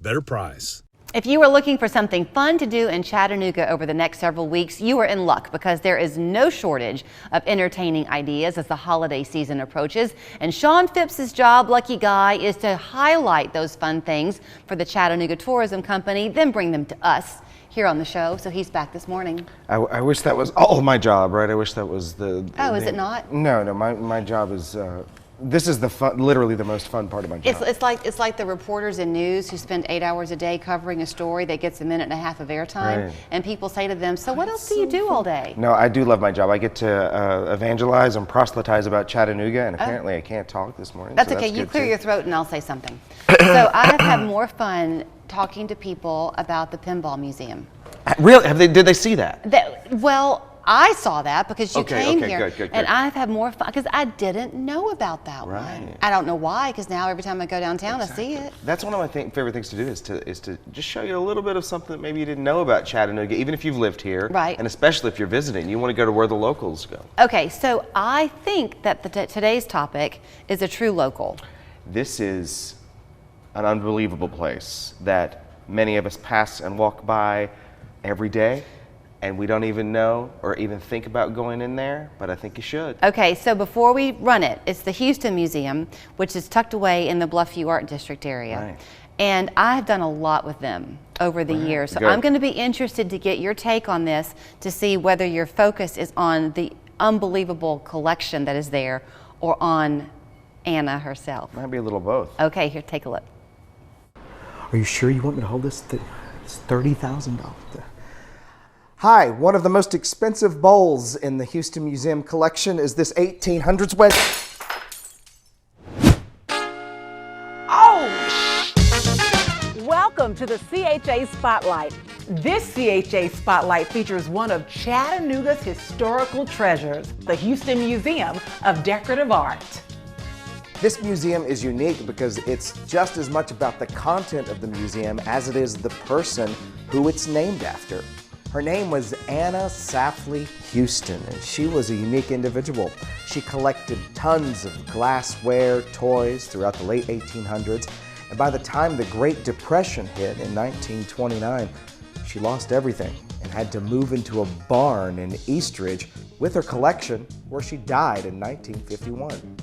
better price. If you are looking for something fun to do in Chattanooga over the next several weeks, you are in luck because there is no shortage of entertaining ideas as the holiday season approaches. And Sean Phipps' job, lucky guy, is to highlight those fun things for the Chattanooga Tourism Company, then bring them to us here on the show. So he's back this morning. I wish that was all of my job, right? I wish that was is it not? No, my job is, this is the fun, literally the most fun part of my job. It's like the reporters in news who spend 8 hours a day covering a story that gets a minute and a half of airtime, Right. And people say to them, so what else do you do all day? No, I do love my job. I get to evangelize and proselytize about Chattanooga, and apparently I can't talk this morning. That's so okay, that's you good clear too. your throat and I'll say something. So I have had more fun talking to people about the Pinball Museum. Really? Did they see that? Well, I saw that because you Okay, came okay, here, good. and I've had more fun because I didn't know about that one. Right. I don't know why, because now every time I go downtown, Exactly. I see it. That's one of my favorite things to do is to just show you a little bit of something that maybe you didn't know about Chattanooga, even if you've lived here. Right. And especially if you're visiting, you want to go to where the locals go. Okay, so I think that today's topic is a true local. This is an unbelievable place that many of us pass and walk by every day, and we don't even know or even think about going in there, but I think you should. Okay, so before we run it, it's the Houston Museum, which is tucked away in the Bluffview Art District area. Right. And I've done a lot with them over the years. So Good. I'm going to be interested to get your take on this to see whether your focus is on the unbelievable collection that is there or on Anna herself. Might be a little both. Okay, here, take a look. Are you sure you want me to hold this? It's $30,000. Hi, one of the most expensive bowls in the Houston Museum collection is this 1800s wedge. Welcome to the CHA Spotlight. This CHA Spotlight features one of Chattanooga's historical treasures, the Houston Museum of Decorative Art. This museum is unique because it's just as much about the content of the museum as it is the person who it's named after. Her name was Anna Safley Houston, and she was a unique individual. She collected tons of glassware, toys throughout the late 1800s, and by the time the Great Depression hit in 1929, she lost everything and had to move into a barn in Eastridge with her collection, where she died in 1951.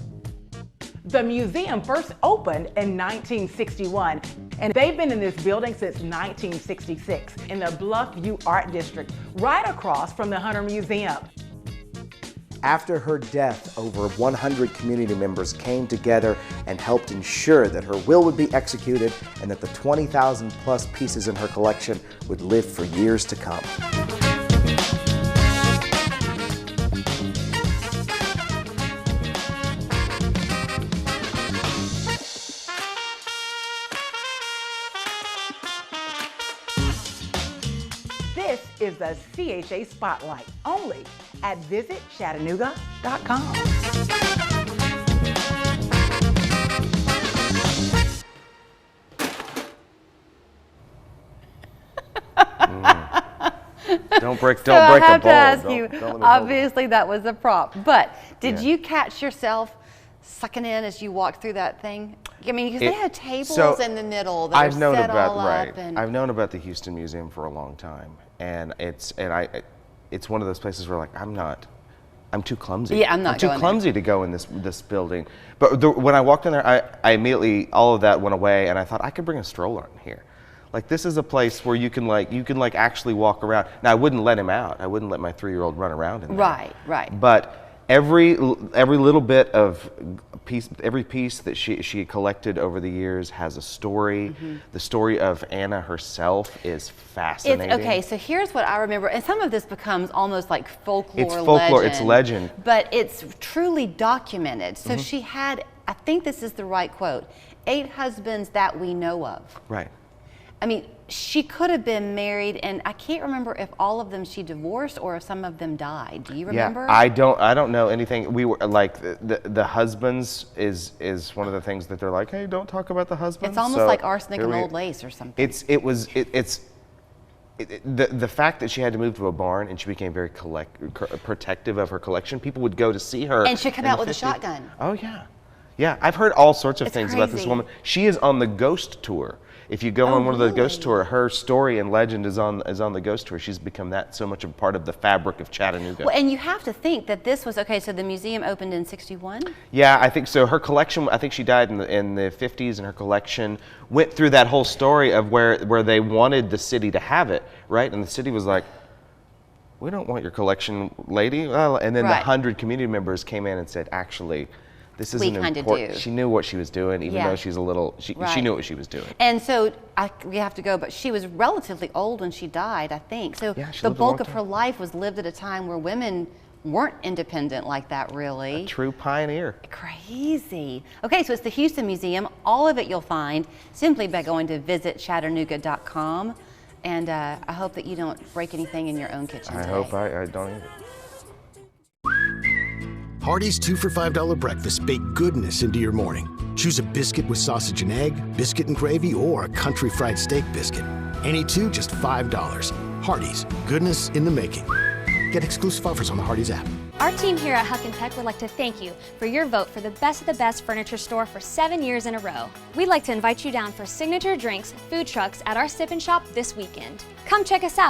The museum first opened in 1961, and they've been in this building since 1966 in the Bluffview Art District, right across from the Hunter Museum. After her death, over 100 community members came together and helped ensure that her will would be executed and that the 20,000 plus pieces in her collection would live for years to come. This is the CHA Spotlight, only at visitchattanooga.com. Don't break So I a have bowl. to ask Don't you, let me hold it. obviously that was a prop, but did Yeah. you catch yourself sucking in as you walked through that thing? I mean, because they had tables So, in the middle that I've were known set about all right. up. And I've known about the Houston Museum for a long time, and it's one of those places where I'm too clumsy. Yeah, I'm not too going there. clumsy to go in this building. But when I walked in there, I immediately, all of that went away, and I thought I could bring a stroller in here. Like, this is a place where you can actually walk around. Now, I wouldn't let him out. I wouldn't let my 3-year-old run around in there. Right. But every little bit of every piece that she collected over the years has a story. Mm-hmm. The story of Anna herself is fascinating. Okay, so here's what I remember, and some of this becomes almost like folklore. It's folklore, it's legend. But it's truly documented. So Mm-hmm. she had, I think this is the right quote, 8 husbands that we know of. Right. I mean, she could have been married, and I can't remember if all of them she divorced or if some of them died. Do you remember? Yeah, I don't know anything. We were like the husbands is one of the things that they're like, hey, don't talk about the husbands. It's almost So like arsenic here and we- old lace or something. The fact that she had to move to a barn and she became very protective of her collection. People would go to see her, And she'd come in out the with a 50s. shotgun. Oh yeah, yeah. I've heard all sorts of It's things about this crazy. woman. She is on the ghost tour. If you go on one of the ghost really? tour, her story and legend is on the ghost tour. She's become that so much a part of the fabric of Chattanooga. Well, and you have to think that this was, okay, so the museum opened in '61? Yeah, I think so. Her collection, I think she died in the 50s, and her collection went through that whole story of where they wanted the city to have it, right? And the city was like, we don't want your collection, lady. Well, and then the Right. 100 community members came in and said, actually, this We isn't kinda important. do. She knew what she was doing, even Yeah. though she's a little, she Right. knew what she was doing. And so we have to go, but she was relatively old when she died, I think. So Yeah, she the lived a long bulk of time. her life was lived at a time where women weren't independent like that, really. True pioneer. Crazy. Okay, so it's the Houston Museum. All of it you'll find simply by going to visitchattanooga.com. And I hope that you don't break anything in your own kitchen I today. hope I don't either. Hardee's 2 for $5 breakfast bake goodness into your morning. Choose a biscuit with sausage and egg, biscuit and gravy, or a country fried steak biscuit. Any two, just $5. Hardee's, goodness in the making. Get exclusive offers on the Hardee's app. Our team here at Huck and Peck would like to thank you for your vote for the best of the best furniture store for 7 years in a row. We'd like to invite you down for signature drinks, food trucks at our Sip and Shop this weekend. Come check us out